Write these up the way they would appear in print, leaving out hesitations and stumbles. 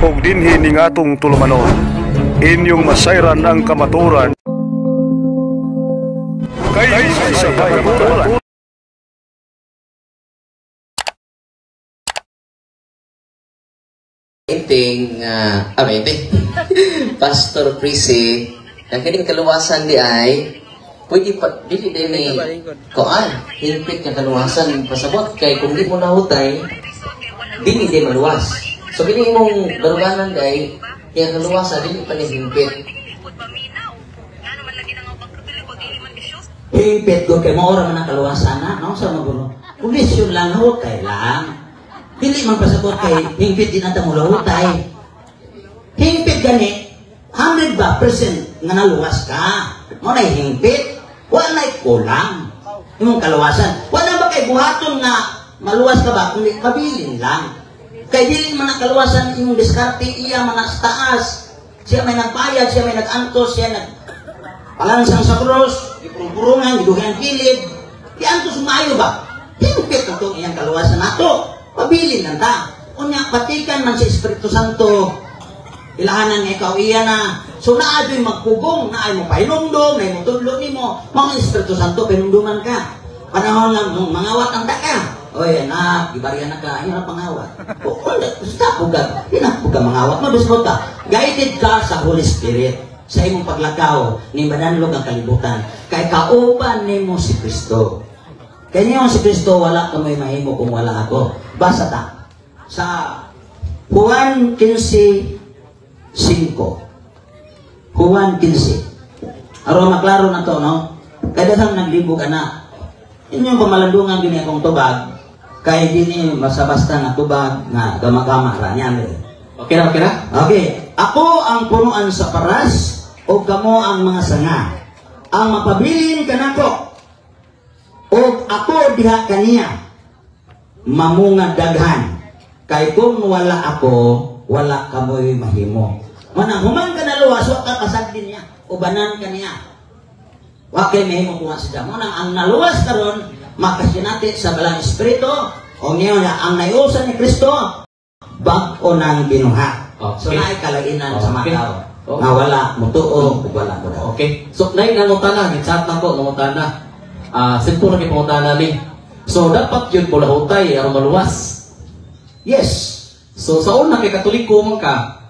ug dinhi ning atong tulumanon. Inyong masayran ang kamaturan kay sa kamaturan. Painting, Pastor Prissy, ang kining kaluwasan di ay, pwede pa, dili din ni, hinpit ng kaluwasan, pasabot, kay kung di mo nahutay, dili din maluwas. So, kining mong daruganan di ay, yung kaluwasan, dili pa ni hinpit. Hinpit ko kay maura man ang kaluwasan na, no? Sa magulo. Kondisyon lang, hutay lang. Dili man pasabot kay hingpit din ata mo lahutay. Hingpit gani 100% nga naluwas ka. Mo na hingpit, wala kulang. Imong kaluwasan. Wala ba kay buhaton nga maluwas ka ba kundi mabilin lang. Kay dili man ang kaluwasan imong diskarte iya man sa taas. Siya may nagbayad, siya may nagantos, siya palansang sa cross, ipurong-purungan, gidugang kilid. Di antos maayo ba? Hingpit ito iyang kaluwasan nato. Pabilin lang ta. Unya, patikan man si Espiritu Santo. Ilahanan nga ikaw iya na. So, naadoy magpugong, naay mo pahinumdum, naay mo tudlo ni mo. Mga Espiritu Santo, pinumduman ka. Panahon lang, mangawat ang taka. Oy, anak, ibarya na ka. Ano na pangawat? O, stop po ka. Hinap po ka mangawat. Mabisbot ka. Guided ka sa Holy Spirit. Sa imong paglakaw, ni mananlog ang kalibutan. Kay kauban ni mo si Kristo. Kaya niyo si Kristo, wala ka may mahimo kung wala ako. Basta ta. Sa Juan 15:5. Juan 15. Aron maklaro na to, no? Kaya dasang naglibog na. Inyong pamalandungan gini akong tubag. Kaya dini basta nga tubag nga gama-gama ra niyan. Okay na, okay na? Okay. Ako ang punuan sa paras o kamo ang mga sanga. Ang mapabilin kanako. O ako diha kaniya, mamunga daghan. Kay kung wala ako, wala kamoy mahimo. Manahuman ka na luwas, wak ka kasagdin niya. Ubanan ka niya. Wakay mahimo kuha siya. Munang ang naluwas karon makasinati sa balang espiritu, o niyo na ang naiusan ni Kristo, bag-o nang binuha. So naay kalainan sa mga tao. Nga wala, mutuo, wala mo. Okay. So, naik nangutana, gitsat na po, nangutana. Simple na pangutana ni. So, dapat yun pula hutay, aron maluwas. Yes. So, sa una kay Katoliko man ka,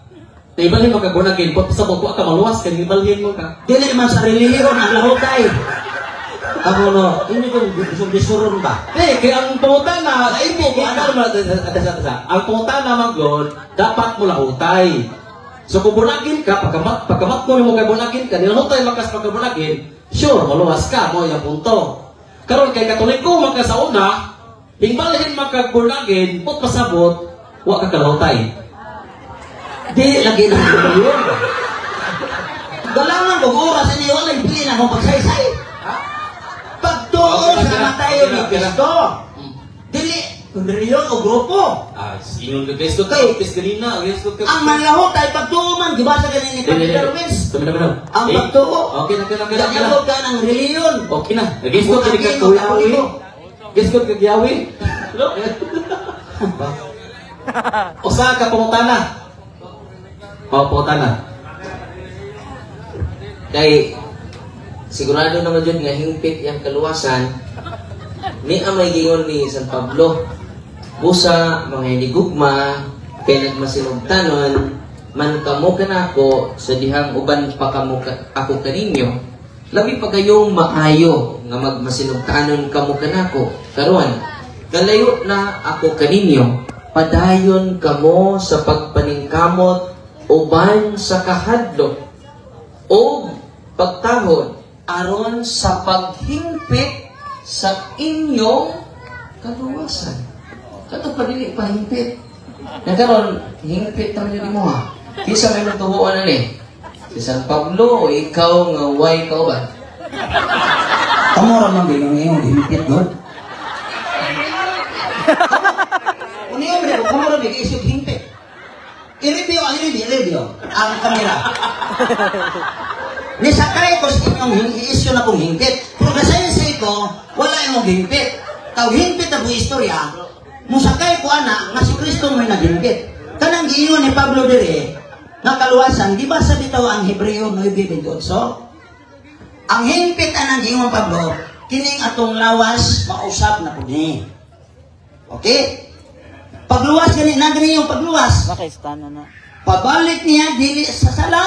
na ibalhin mo ka gunagin, sa bukwa ka maluwas, kaya ibalhin mo ka. Dili man sa relihiyon ang lahutay. Ako no, hindi ko disuron ba? Kaya ang pangutana, ang pangutana man God, dapat mo lahutay. So, kung bunagin ka, pagkamat mo kay bunagin ka, nilahutay makas pagkabunagin, sure, maluwas ka, mo yung punto. Karon kay Katoliko, maka sa una, hingbalhin makagpunagin, o pasabot, huwag ka kalahutay. Di, lagi na yun. Galangan kong oras, hindi wala yung pili na akong pagsaysay. Pagtuos na tayo ni Kristo. Dili, kundiriyon o grupo. Yung Kristo tayo, Kristalina, ang manlahutay, pagtuuman, di ba sa ganyan ni Pastor Luis? Ang pagtuo. Okay na. Nagabot ka ng reliyon. Okay na. Nag-iskot ka ka kuyawi. Nag-iskot ka kuyawi. Usa ka pangutana. Pangutana. Kay, sigurado naman dyan nga hingpit yung kaluwasan, ni amay gingon ni San Pablo, busa, mga hinigugma, kay nagmasinugtanon, man kamo kanako sa dihang uban pa kamo ako kaninyo, labi pa kayong maayo nga magmasinugtanon kamo kanako. Karon, kalayo na ako kaninyo, padayon kamo sa pagpaningkamot uban sa kahadlok o pagtahod aron sa paghingpit sa inyong kaluwasan. Kato pa dili pa hingpit. Nagkaroon, hingpit naman yun mo ha. Kisa may natubuan na ni. Si San Pablo, o ikaw nga way ka ba? Kamu ramang bilang ngayon, hingpit doon. Uniyo mo rin, kamu ramang isip hingpit. I-review ang kamera. Nisakay ko sa inyong i-issue na kong hingpit. Pero kasi sa ito, wala yung hingpit. Tao hingpit na po istorya, musakay ko ana, nga si Kristo may naghingpit. Kanang giingon ni Pablo dire, nga kaluwasan, di ba sa bitaw ang Hebreo 9:28? Ang hingpit anang giingon Pablo, kining atong lawas, mausap na po ni. Okay? Pagluwas gani, na gani yung pagluwas. Pabalik niya, dili sa sala,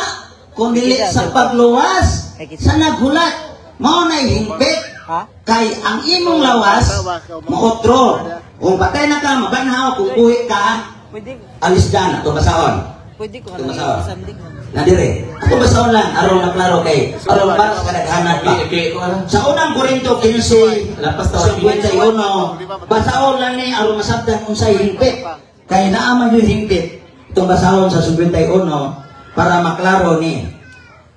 kung dili sa pagluwas, sa naghulat. Mao na hingpit. Kay ang imong lawas, maotro. Kung patay na ka, mabanhaw, kung buhi ka, alis dyan, ito basahon. Pwede ko Ito basahon. Nadire, ito basahon lang, araw na klaro kay, araw para sa kadaghanan pa. Sa unang Korinto 15, Lapas na 51, basahon lang ni, araw masabdan kung sa hingpit. Kaya naaman yung hingpit, itong basahon sa 51, para maklaro ni.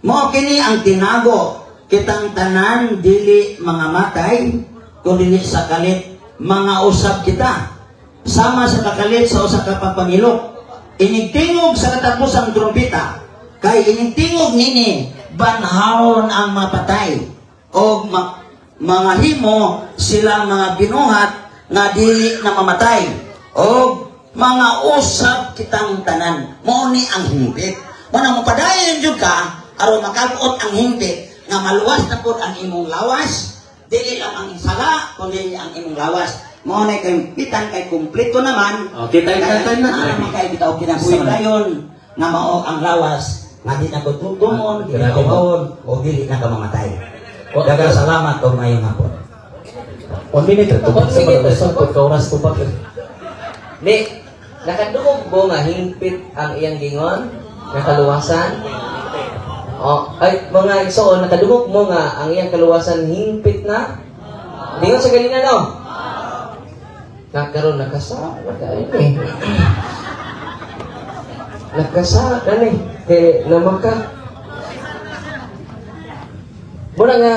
Mo kini ang tinago, kitang tanan dili mga matay kung dili sa kalit mga usab kita sama sa kakalit sa usa ka pagpangilok inigtingog sa katapusang trumpeta kay inigtingog nini banhawon ang mapatay o mga himo sila mga binuhat nga dili na mamatay o mga usab kitang tanan mo ni ang hingpit mo nang mapadayon jud ka aron makabuot ang hingpit nga maluwas na po ang imong lawas, dili lang ang sala, kundi ang imong lawas. Mo na kay pitan kay kumpleto naman. Okay, tayo na. Naman kay bitaw kinabuhi dayon nga mao ang lawas, nga di na ko tugtumon, di na ko bawon, o dili na ka mamatay. Daghang salamat og mayong hapon. 1 minute to sa mga pagka-oras to pa. Ni, nakadungog mo nga hingpit ang iyang gingon, nakaluwasan. Ay, mga igsoon, nakadungog mo nga ang iyang kaluwasan hingpit na. Gingon sa ganina, no? Nakaroon, nakasa. Nakasa, eh. Kaya naman ka. Muna nga,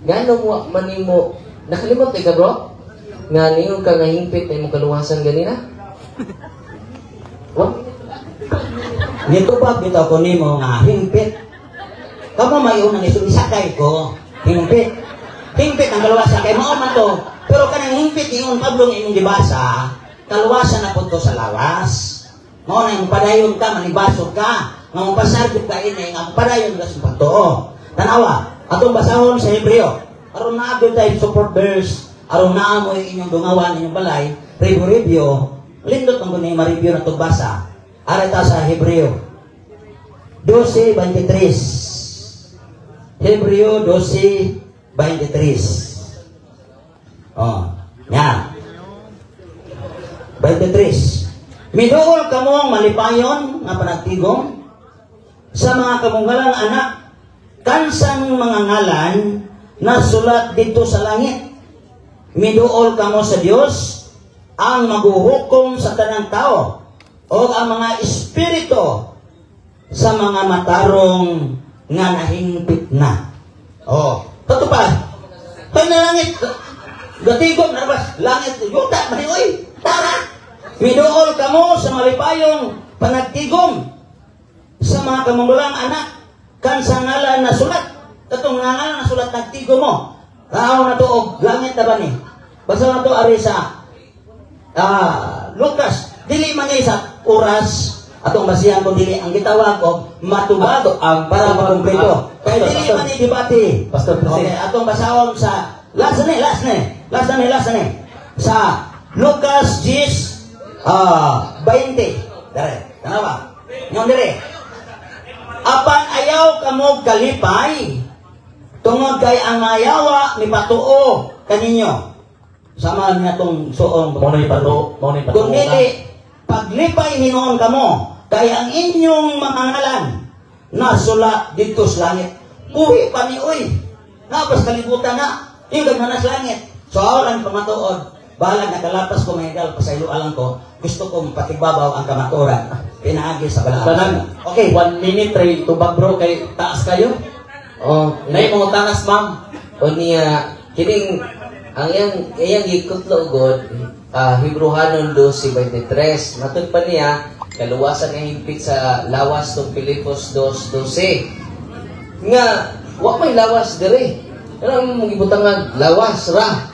gano'n mo, manimo, nakalimot ka, bro? Nga ningon ka nga hingpit na imong kaluwasan ganina? What? Nito pa bitaw ko nimo nga hingpit. Kamo may unang isakay ko, hingpit. Hingpit ang kaluwasan kay mao man to. Pero kanang hingpit ingon Pablo nga imong gibasa, kaluwasan na pud to sa lawas. Mao na yung padayon ka, manibasog ka, nga mapasargit ka ini nga padayon ka sa pagtuo. Tanawa, atong basahon sa Hebreo. Aron na agad tayo support verse, aron na mo inyong dungawan inyong balay, review. Lindot ang gunay ma-review na itong basa. Arita sa Hebreo 12:23. Hebreo 12:23. Yan. 23. Miduol kamong malipayon nga panagtigom sa mga kamunggalang anak kansang mga ngalan na sulat dito sa langit. Miduol kamo sa Dios ang maghuhukom sa tanang tao o ang mga espiritu sa mga matarong nga nahingpit na. Patupad. Pag na langit, gatigom na ba? Langit, yuta, manioy, tara. Miduol kamo sa malipayong panagtigom sa mga kamunggulang anak kan sa ngalan na sulat. Katong ngalan na sulat nagtigom mo. Tao na to og langit na ba ni? Basta na to ari sa Lucas. Dili man sa oras atong basihan ko dili ang gitawag ko matubag ang para makumpleto. Kaya dili man ni debate. Pastor Okay, atong basahon sa last na sa Lucas 10:20. Dere, tanawa. Nyon dire. Apan ayaw kamo kalipay tungod kay ang ayawa ni patuo kaninyo. Sama niya tong suong Mo ni pato. kung dili paglipay hinuon kamo kay ang inyong mga ngalan nasulat dito sa langit. Uwi pa ni uy. Napas kalibutan na. Yung na sa langit. So awan pamatuod. Balag nakalapas ko may gal pasaylo alang ko. Gusto kong patibabaw ang kamaturan. Pinaagi sa balahan. Okay, 1 minute try tubag bro kay taas kayo. Nay mo taas ma'am. O niya, kining ang iyang gikutlo god Hebrehanon 12:23. Matod pa niya kaluwasan nga hingpit sa lawas tong Pilipos 2:12. Nga wa may lawas dire. Ano mong gibutangan lawas ra.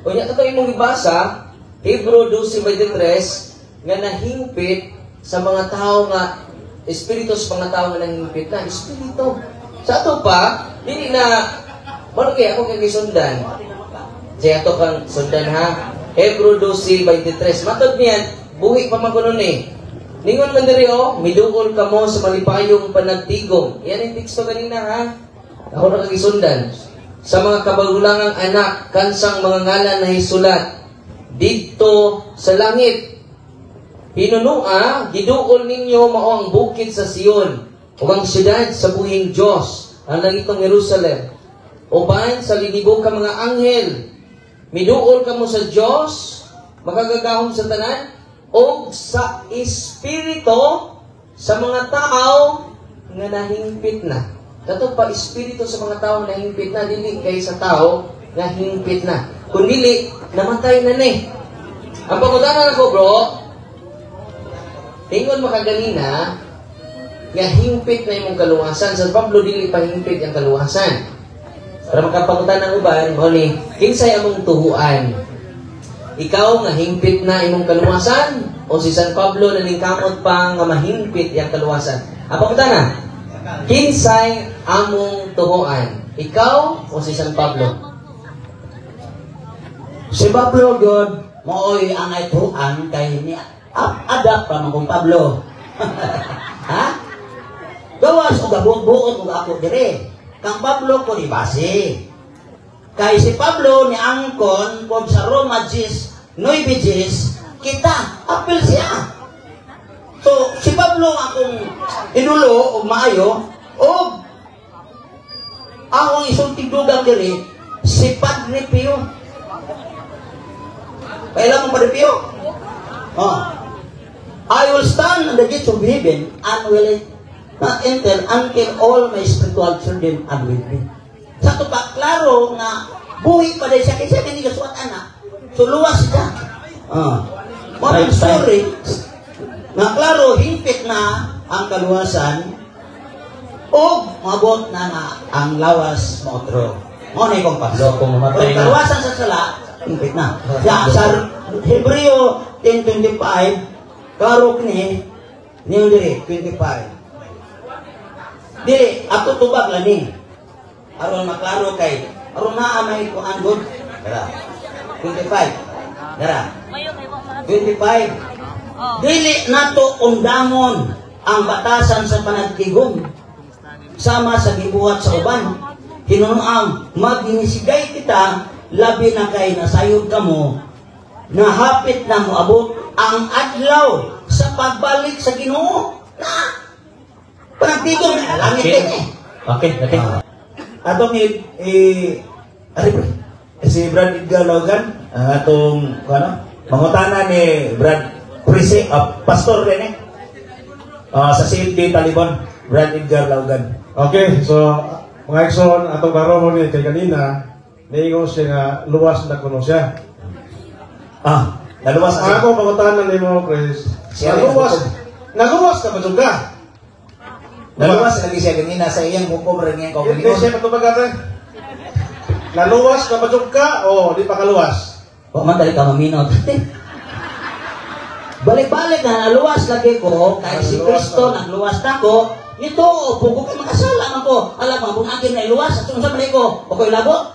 O niya katong imong gibasa Hebrew 12:23 nga nahingpit sa mga tao nga espiritu sa mga tao nga nahingpit na espiritu. Sa ato pa, dili na ano kaya ako kay sundan. Siya ato kang sundan ha. Hebrew 12:23. Matod niyan, buhi pa man kuno ni. Ningon man diri miduol ka mo sa malipayong panagtigom. Yan ang teksto kanina ha. Ako na kagisundan. Sa mga kabagulangang anak, kansang mga ngalan na hisulat dito sa langit. Hinunua, giduol ninyo mao ang bukid sa Sion, ug ang siyudad sa buhing Dios, ang langitong Jerusalem. Uban sa linibo ka mga anghel, miduol ka mo sa Dios, makagagahom sa tanan, o sa espiritu sa mga tao nga nahingpit na. Kato pa espiritu sa mga tao nga nahingpit na, dili kay sa tao nga hingpit na. Kung dili, namatay na ni. Ang pagkutanan ako, bro, tingol makaganina, nga hingpit na imong kaluwasan. Sa Pablo, dili pa hingpit ang kaluwasan. Para makapagutan ng uban, mo ni, kinsay among tuhuan. Ikaw nga hingpit na imong kaluwasan, o si San Pablo na ningkamot pa nga mahingpit yung kaluwasan. Ang pagkutan na, kinsay among tuhuan. Ikaw o si San Pablo? Si Pablo, God, mooy ang ituan kay ni adapt pa kung Pablo. Ha? Gawas o gabot-buot o ako dire. Kang Pablo ko ni base. Kay si Pablo ni angkon kung sa Roma 9 kita, apel siya. So, si Pablo akong inulo o maayo o akong isulting dugang diri si Padre Pio. Kailan mo Padre Pio? Oh. I will stand on the gates of heaven and will not enter until all my spiritual children are with me. Sa ito pa, klaro nga buhi pa dahil siya kasi hindi kasuat anak. So, luwas siya. Maraming story nga klaro, hingpit na ang kaluwasan o mabot na nga ang lawas mo otro. Mo na ikong Pablo. Kung kaluwasan sa sala, hingpit na. Sa Hebreo 10:25, karok ni niyo diri 25. Dili ako tubag lang ni. Aron maklaro kay aron naa may kuan good. Dara. 25. Dara. 25. Dili nato undamon ang batasan sa panagtigom sama sa gibuhat sa uban. Hinunoang maginisigay kita labi na kay nasayod kamo na hapit na moabot ang adlaw sa pagbalik sa Ginoo. Na panagtigom na langit eh. Okay. Atong si Brad Edgar Logan, atong mangutana ni Brad Pastor rin sa CFD Taliban, Brad Edgar Logan. Okay, so mga ekson, atong baro mo ni kay kanina, naingon siya nga luwas na kuno siya. Naluwas na Ako pangutanan ni mo, Chris. Naluwas ka ba dyan ka? Naluwas lagi siya kanina sa iyang hukom rin ngayong Hindi kaugalingon. siya patubag ate. Naluwas ka ba dyan ka o di pa kaluwas? Huwag man dali ka maminot. Balik-balik na naluwas lagi ko, kahit si Kristo nagluwas na ko, nito, pugo kayo makasala ko. Alam mo, kung akin na iluwas, at sa balik ko, o ko'y labo.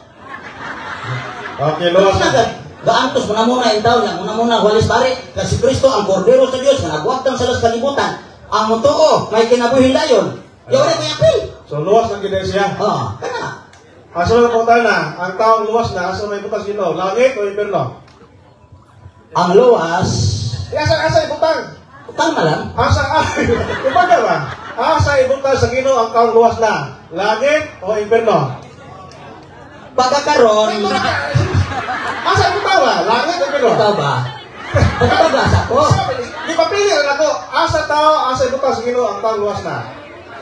Okay, luwas na. Gaantos, muna yung taon niya, muna walis pare, kasi Kristo ang kordero sa Diyos, na nagwagtang sa las kalibutan. Ang mutuo, may kinabuhin dayon. Yung rin may apil. So luwas na gina siya. Kana. Asa na pangutanan na, ang taong luwas na, asa may butas ito, langit o inferno? Ang luwas, Asa ibutang? tama lang. Kumbaga ba? Asa ibutang sa Ginoo ang taong luwas na, langit o inferno? Pagkakaroon, Asa ibutang ba? Langit o inferno? ikaw ba? Pagkabasa ko. Di pa pili rin ako, asa ibutang sa Ginoo ang taong luwas na,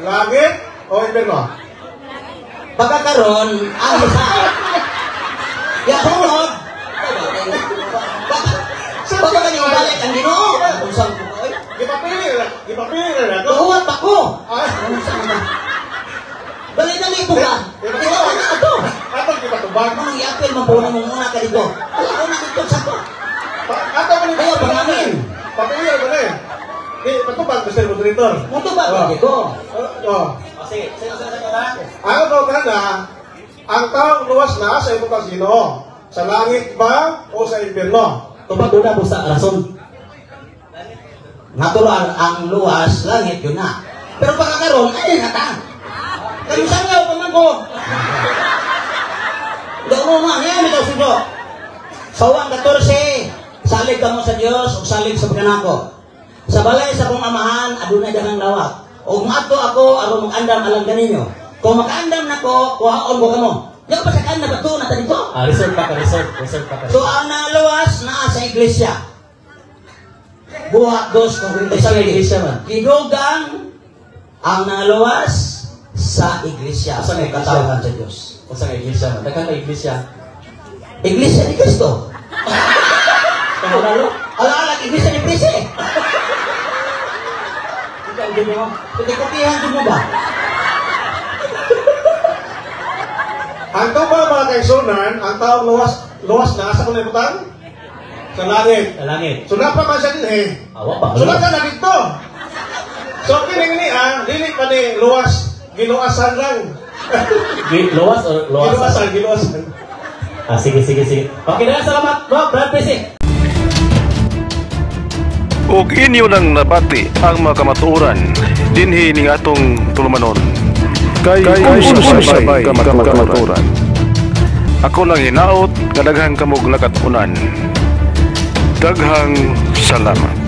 langit o inferno? Pagkakaroon, ang isa. Yakunod. Pagka ka niyo balik ang Ginoo. Kung saan ko ko. Di pa pili rin ako. Tuhuan pa ko. Ay, Balik na may buka. Di ba ka na ito? Ato di pa tubag. Mga i-apel, mabunan mo muna ka dito. Alam ko na dito sa ko. Ato man Kaya pangangin. Papili patubag, Mr. Moderator. Matubag lagi ko. Sige, na. Ang kautan na, ang taong luwas na sa ibutang sino? Sa langit ba o sa impyerno? Tubag doon na po sa rason. Natural ang luwas, langit yun na. Pero pagkakaroon, ay nata. Kayo sangaw, paman ko. Daw mo nga, ngayon ito sudo. Sawang 14, salig ka mo sa Diyos o salig sa pagkanako. Sa balay sa kong amahan, adunay dagang lawak. O maato ako, aron mong andam alang ganinyo. Kung makaandam na ko, kuhaon ko kamo. Yung pasakaan na ba ito, nata dito? Resort pa ka. So, ang naluwas na sa iglesia. Buhat dos kung Sa iglesia man. Kidugang ang naluwas sa iglesia. Sa Sa iglesia. katawan sa Diyos. O sa iglesia man. Daghang iglesia. Iglesia ni Cristo. Kahulalo? Ala-ala, iglesia ni Cristo eh. Pagkakatihan din mo ba? Ang ba mga kaigsunan, ang taong luwas na sa kulibutan? Sa langit. Sa langit. Sunod pa man siya din eh. Awa ba? Sunod ka na dito. So, kining ni dili pa ni luwas, giluasan lang. Luwas o luwas? Giluasan. Sige. Okay na, salamat. Brad Pese. Ug inyo nang nabati ang mga kamatuoran dinhi ning atong tulumanon. Kay unsay kamatuoran. Ako lang hinaot, kadaghang kamog nakatunan. Daghang salamat.